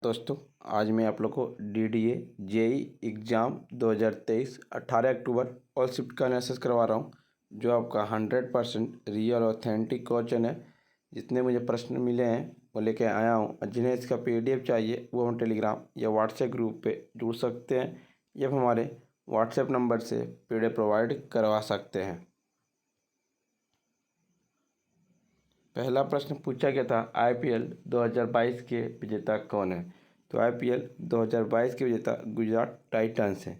दोस्तों, आज मैं आप लोग को DDA जेई एग्ज़ाम 2023 18 अक्टूबर ऑल शिफ्ट का एनालिसिस करवा रहा हूं, जो आपका 100% रियल ऑथेंटिक क्वेश्चन है। जितने मुझे प्रश्न मिले हैं वो लेके आया हूं, और जिन्हें इसका PDF चाहिए वो हम टेलीग्राम या व्हाट्सएप ग्रुप पे जुड़ सकते हैं या फिर हमारे व्हाट्सएप नंबर से PDF प्रोवाइड करवा सकते हैं। पहला प्रश्न पूछा गया था, IPL 2022 के विजेता कौन है? तो IPL 2022 के विजेता गुजरात टाइटंस है।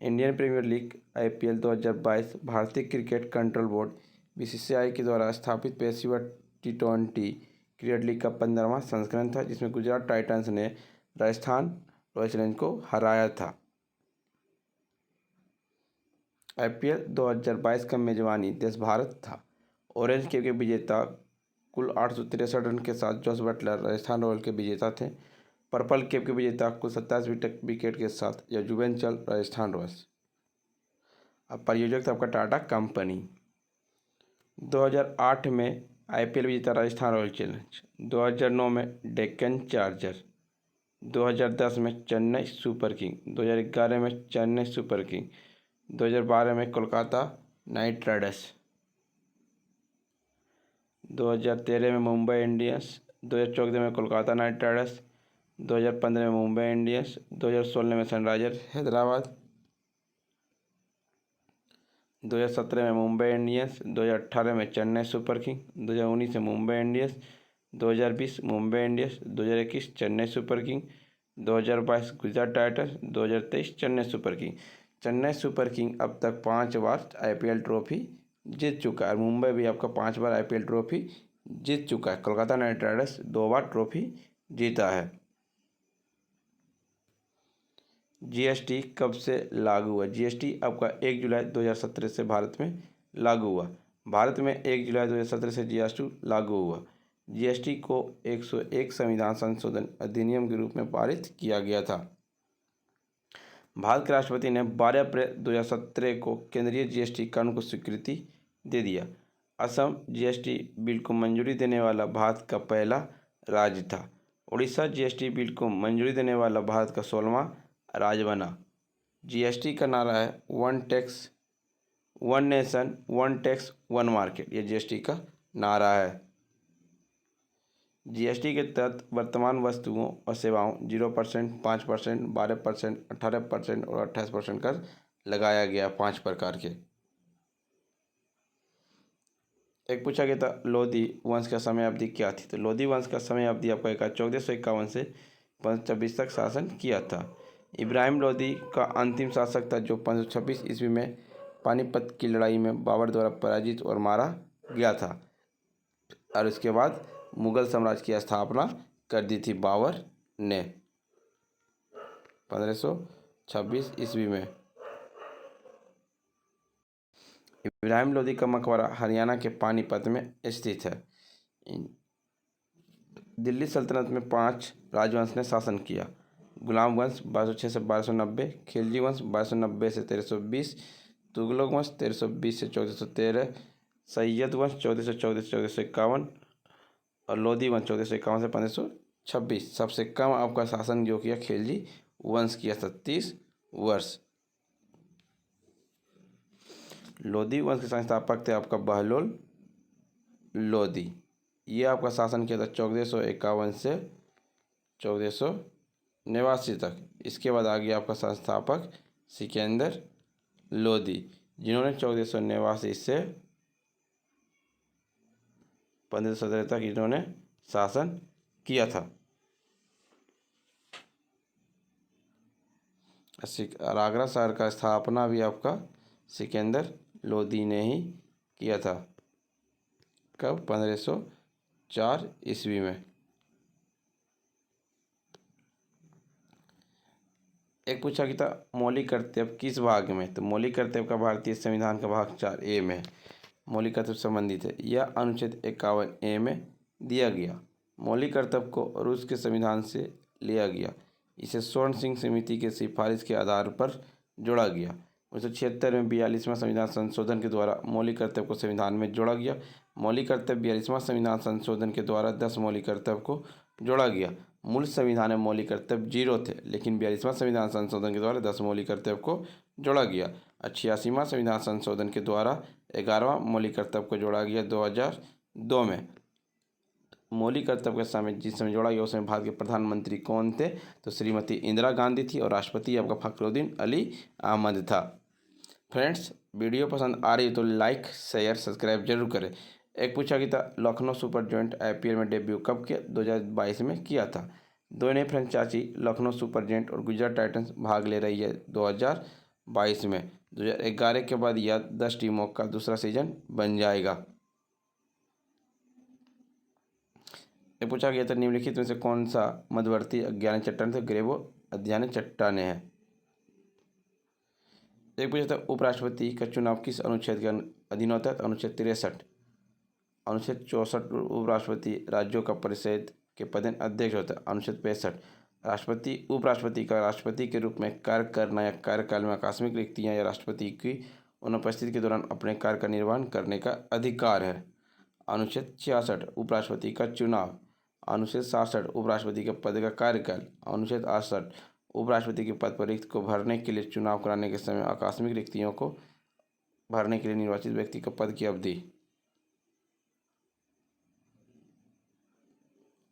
इंडियन प्रीमियर लीग IPL 2022 भारतीय क्रिकेट कंट्रोल बोर्ड BCCI के द्वारा स्थापित पेशेवर T20 क्रिकेट लीग का 15वां संस्करण था, जिसमें गुजरात टाइटंस ने राजस्थान रॉयल्स चैलेंजर्स को हराया था। IPL 2022 का मेजबानी देश भारत था। ऑरेंज कैप के विजेता कुल 863 रन के साथ जॉस बटलर राजस्थान रॉयल्स के विजेता थे। पर्पल कैप के विजेता कुल 27 विकेट के साथ युजवेंचुअल राजस्थान रॉयल्स। अब प्रायोजक था आपका टाटा कंपनी। 2008 में IPL विजेता राजस्थान रॉयल चैलेंजर्स, 2009 में डेक्कन चार्जर, 2010 में चेन्नई सुपर किंग, 2011 में चेन्नई सुपर किंग, 2012 में कोलकाता नाइट राइडर्स, 2013 में मुंबई इंडियंस, 2014 में कोलकाता नाइट राइडर्स, 2015 में मुंबई इंडियंस, 2016 में सनराइजर हैदराबाद, 2017 में मुंबई इंडियंस, 2018 में चेन्नई सुपर किंग, 2019 में Mumbai Indians, 2020 Mumbai Indians, 2021 Chennai super king, 2022 Gujarat Titans, 2023 Chennai super king. Chennai super king अब तक 5 बार IPL ट्रॉफी जीत चुका है। मुंबई भी आपका 5 बार IPL ट्रॉफी जीत चुका है। कोलकाता नाइट राइडर्स 2 बार ट्रॉफी जीता है। GST कब से लागू हुआ? GST आपका 1 जुलाई 2017 से भारत में लागू हुआ। भारत में 1 जुलाई 2017 से GST लागू हुआ। GST को 101 संविधान संशोधन अधिनियम के रूप में पारित किया गया था। भारत के राष्ट्रपति ने 12 अप्रैल 2017 को केंद्रीय GST कानून को स्वीकृति दे दिया। असम GST बिल को मंजूरी देने वाला भारत का पहला राज्य था। उड़ीसा GST बिल को मंजूरी देने वाला भारत का 16वां राज्य बना। GST का नारा है one tax one nation one tax one market, ये GST का नारा है। GST के तहत वर्तमान वस्तुओं और सेवाओं 0%, 5%, 12%, 18% और 28% कर लगाया गया। 5 प्रकार के। एक पूछा गया था, लोधी वंश का समय अवधि क्या थी? तो लोधी वंश का समय अवधि आपका 1451 से 1526 तक शासन किया था। इब्राहिम लोधी का अंतिम शासक था, जो 1526 ईस्वी में पानीपत की लड़ाई में बाबर द्वारा पराजित और मारा गया था, और उसके बाद मुगल साम्राज्य की स्थापना कर दी थी बाबर ने 1526 ईस्वी में। इब्राहिम लोधी का मकबरा हरियाणा के पानीपत में स्थित है। दिल्ली सल्तनत में 5 राजवंश ने शासन किया। गुलाम वंश 1206 से 1290, खिलजी वंश 1290 से 1320, तुगलक वंश 1320 से 1413, सैयद वंश 1414 से 1451 और लोधी वंश 1451 से 1526। सबसे कम आपका शासन जो किया खिलजी वंश किया 37 वर्ष। लोधी वंश के संस्थापक थे आपका बहलोल लोधी। ये आपका शासन किया था 1451 से 1489 तक। इसके बाद आ गया आपका संस्थापक सिकंदर लोधी, जिन्होंने 1489 से 1517 तक इन्होंने शासन किया था। आगरा शहर का स्थापना भी आपका सिकंदर लोधी ने ही किया था। कब? 1504 ईस्वी में। एक पूछा कि था, मौलिक कर्तव्य किस भाग में? तो मौलिक कर्तव्य का भारतीय संविधान का भाग 4A में है। मौलिक कर्तव्य संबंधित है। यह अनुच्छेद 51A में दिया गया। मौलिक कर्तव्य को रूस के संविधान से लिया गया। इसे स्वर्ण सिंह समिति के सिफारिश के आधार पर जोड़ा गया। 1976 में 42वां संविधान संशोधन के द्वारा मौलिक कर्तव्य को संविधान में जोड़ा गया। मौलिक कर्तव्य 42वां संविधान संशोधन के द्वारा 10 मौलिक कर्तव्य को जोड़ा गया। मूल संविधान में मौलिक कर्तव्य 0 थे, लेकिन 42वां संविधान संशोधन के द्वारा 10 मौलिक कर्तव्य को जोड़ा गया। 86वां संविधान संशोधन के द्वारा 11वां मौलिक कर्तव्य को जोड़ा गया 2002 में। मौलिक कर्तव्य के समय जिस समय जोड़ा गया उस समय भारत के प्रधानमंत्री कौन थे? तो श्रीमती इंदिरा गांधी थी और राष्ट्रपति आपका फखरुद्दीन अली अहमद था। फ्रेंड्स, वीडियो पसंद आ रही है तो लाइक शेयर सब्सक्राइब जरूर करें। एक पूछा गया था लखनऊ सुपर जॉइंट IPL में डेब्यू कब किया? 2022 में किया था। दो नई फ्रेंचाइजी लखनऊ सुपर जॉइंट और गुजरात टाइटंस भाग ले रही है 2022 में। 2011 के बाद यह 10 टीमों का दूसरा सीजन बन जाएगा। ये पूछा गया था निम्नलिखित में से कौन सा मध्यवर्ती अज्ञात चट्टान थे? ग्रेवो अज्ञात चट्टानें हैं। एक पूछा था उपराष्ट्रपति का चुनाव किस अनुच्छेद के अधीन होता है? तो अनुच्छेद 63। अनुच्छेद 64 उपराष्ट्रपति राज्यों का परिषद के पदेन अध्यक्ष होता है। अनुच्छेद 65 राष्ट्रपति उपराष्ट्रपति का राष्ट्रपति के रूप में कार्य करना या कार्यकाल में आकस्मिक रिक्तियां या राष्ट्रपति की अनुपस्थिति के दौरान अपने कार्य का निर्वहन करने का अधिकार है। अनुच्छेद 66 उपराष्ट्रपति का चुनाव। अनुच्छेद 67 उपराष्ट्रपति के पद का कार्यकाल। अनुच्छेद 68 उपराष्ट्रपति के पद पर रिक्त को भरने के लिए चुनाव कराने के समय आकस्मिक रिक्तियों को भरने के लिए निर्वाचित व्यक्ति का पद की अवधि।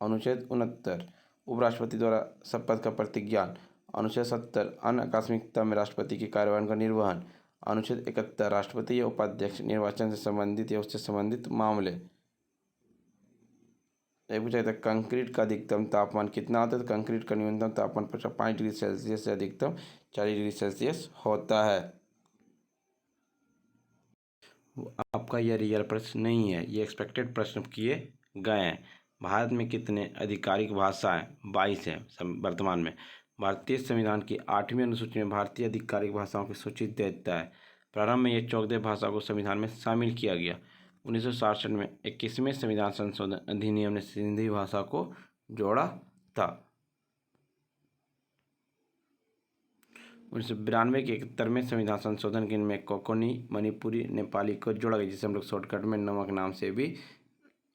अनुच्छेद 69 उपराष्ट्रपति द्वारा शपथ का प्रतिज्ञान। अनुच्छेद 70 अन्य आकस्मिकता में राष्ट्रपति के कार्यभार का निर्वहन। अनुच्छेद 71 राष्ट्रपति या उपाध्यक्ष निर्वाचन से संबंधित या उससे संबंधित मामले। एक पूछा था कंक्रीट का अधिकतम तापमान कितना होता है? तो कंक्रीट का न्यूनतम तापमान 5 डिग्री सेल्सियस से अधिकतम 40 डिग्री सेल्सियस होता है। आपका यह रियल प्रश्न नहीं है, ये एक्सपेक्टेड प्रश्न किए गए हैं। भारत में कितने आधिकारिक भाषाएं? 22 हैं वर्तमान में। भारतीय संविधान की 8वीं अनुसूची में भारतीय आधिकारिक भाषाओं की सूची देता है। प्रारंभ में ये 14 भाषा को संविधान में शामिल किया गया। 1967 में 21वें संविधान संशोधन अधिनियम ने सिंधी भाषा को जोड़ा था। 1992 के 71वें संविधान संशोधन के इनमें कोंकणी, मणिपुरी, नेपाली को जोड़ा गया, जिसे हम लोग शॉर्टकट में नमक नाम से भी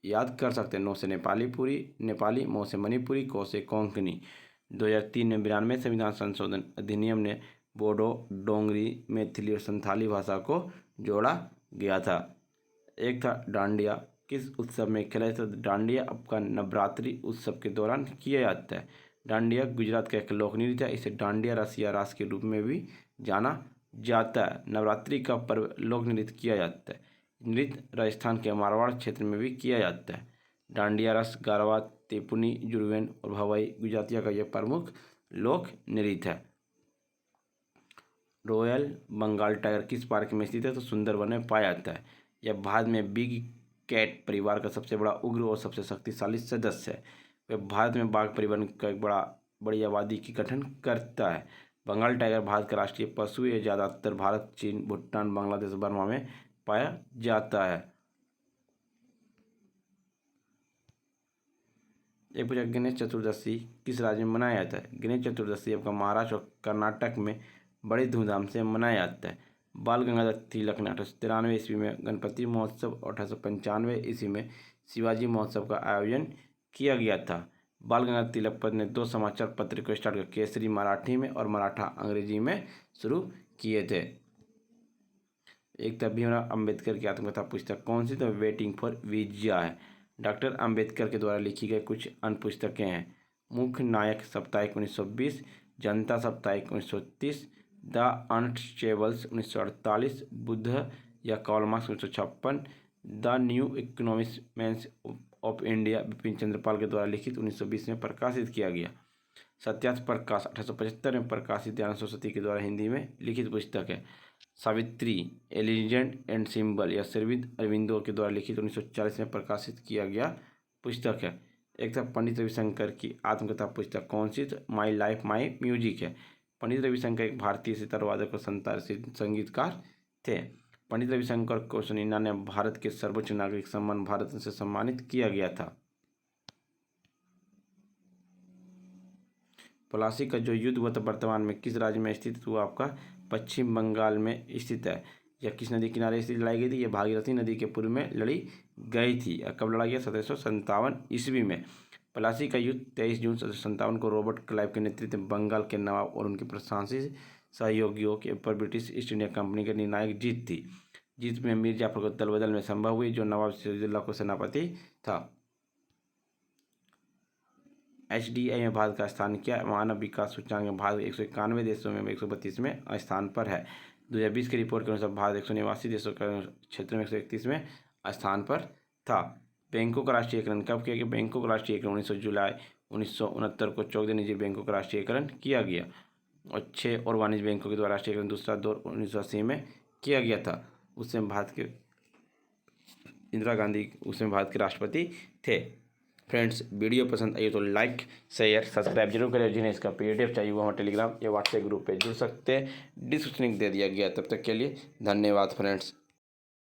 याद कर सकते हैं। 9 से नेपाली, मो से मणिपुरी, को से कोंकणी। 2003 में 92वें संविधान संशोधन अधिनियम ने बोडो, डोंगरी, मैथिली और संथाली भाषा को जोड़ा गया था। एक था डांडिया, किस उत्सव में खेला जाता है? डांडिया आपका नवरात्रि उत्सव के दौरान किया जाता है। डांडिया गुजरात का एक लोक नृत्य है। इसे डांडिया रास या रास के रूप में भी जाना जाता है। नवरात्रि का पर्व लोक नृत्य किया जाता है। नृत्य राजस्थान के मारवाड़ क्षेत्र में भी किया जाता है। डांडिया रस गारवा, तेपुनी, जुड़वेन और भवाई गुजरातिया का यह प्रमुख लोक नृत्य है। रॉयल बंगाल टाइगर किस पार्क में स्थित है? तो सुंदरवन में पाया जाता है। यह भारत में बिग कैट परिवार का सबसे बड़ा उग्र और सबसे शक्तिशाली सदस्य है। वह भारत में बाघ परिवहन का एक बड़ी आबादी की गठन करता है। बंगाल टाइगर भारत का राष्ट्रीय पशु है। ज़्यादातर भारत, चीन, भूटान, बांग्लादेश, बर्मा में पाया जाता है। एक पूछा गणेश चतुर्दशी किस राज्य में मनाया जाता है? गणेश चतुर्दशी आपका महाराष्ट्र और कर्नाटक में बड़ी धूमधाम से मनाया जाता है। बाल गंगाधर तिलक ने 1893 ईस्वी में गणपति महोत्सव और 1895 ईस्वी में शिवाजी महोत्सव का आयोजन किया गया था। बाल गंगाधर तिलक पद ने 2 समाचार पत्र को स्टार्ट कर केसरी मराठी में और मराठा अंग्रेजी में शुरू किए थे। एक था भीमराव अंबेडकर की आत्मकथा पुस्तक कौन सी? तो वेटिंग फॉर विजया है। डॉक्टर अंबेडकर के द्वारा लिखी गई कुछ अन्य पुस्तकें हैं। मुख्य नायक साप्ताहिक 1920, जनता साप्ताहिक 1930, द अनटचेबल्स 1948, बुद्ध या Karl Marx 1956, the new economics of India Bipin Chandra Pal के द्वारा लिखित 1920 में प्रकाशित किया गया। सत्यार्थ प्रकाश 1875 में प्रकाशित दयानंद सरस्वती के द्वारा हिंदी में लिखित पुस्तक है। सावित्री ए लीजेंड एंड सिंबल या श्रीविद अरविंदो के द्वारा लिखित 1940 में प्रकाशित किया गया पुस्तक है। एक था पंडित रविशंकर की आत्मकथा पुस्तक कौन सी? माई लाइफ माई म्यूजिक है। पंडित रविशंकर एक भारतीय सितार वादक और संगीतकार थे। पंडित रविशंकर को 1999 में भारत के सर्वोच्च नागरिक सम्मान भारत रत्न से सम्मानित किया गया था। पलासी का जो युद्ध हुआ था वर्तमान में किस राज्य में स्थित हुआ? आपका पश्चिम बंगाल में स्थित है। यह किस नदी किनारे स्थित लड़ाई गई थी? यह भागीरथी नदी के पूर्व में लड़ी गई थी। कब लड़ा गया? 1757 ईस्वी में। प्लासी का युद्ध 23 जून 1757 को रॉबर्ट क्लाइव के नेतृत्व में बंगाल के नवाब और उनके प्रशासनिक सहयोगियों के ऊपर ब्रिटिश ईस्ट इंडिया कंपनी की निर्णायक जीत थी। जीत में मीर जाफर को दल बदल में संभव हुई, जो नवाब सिराजुद्दौला को सेनापति था। HDI में भारत का स्थान क्या है? मानव विकास सूचकांक में भारत 191 देशों में 132वें स्थान पर है। 2020 की रिपोर्ट के अनुसार भारत 189 देशों के क्षेत्र में 131वें स्थान पर था। बैंकों का राष्ट्रीयकरण कब किया गया? बैंकों का राष्ट्रीयकरण 19 जुलाई 1969 को 14 निजी बैंकों का राष्ट्रीयकरण किया गया और 6 और वाणिज्य बैंकों के द्वारा राष्ट्रीयकरण दूसरा दौर 1980 में किया गया था। उसमें भारत के इंदिरा गांधी उसमें भारत के राष्ट्रपति थे। फ्रेंड्स, वीडियो पसंद आई तो लाइक शेयर सब्सक्राइब जरूर करें। जिन्हें इसका PDF चाहिए वो हमारे टेलीग्राम या व्हाट्सएप ग्रुप पे जुड़ सकते हैं। डिस्क्रिप्शन लिंक दे दिया गया। तब तक के लिए धन्यवाद फ्रेंड्स।